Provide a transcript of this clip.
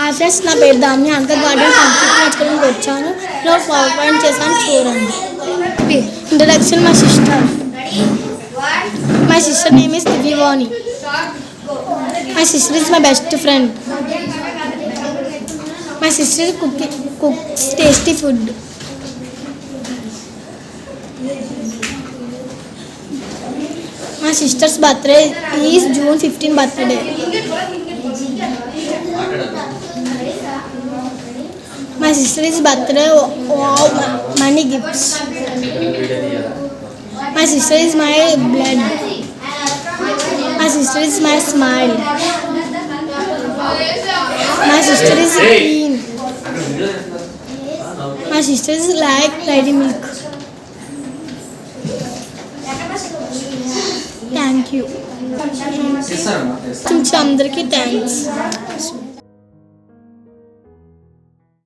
Hi friends, నా పేరు Damini. Anchor garden complete నేర్చుకోవడానికి వచ్చాను. నేను పవర్ పాయింట్ చేశాను, చూడండి. Introduction. My sister name is Divyavani. My sister is my best friend. My sister cooks tasty food. My sister's birthday is June 15 birthday. My sister's birthday wow, many gifts. My sister is my blood. My sister is my smile. My sister is clean. My sister is like dairy milk. Thank you. అందరికీ thanks.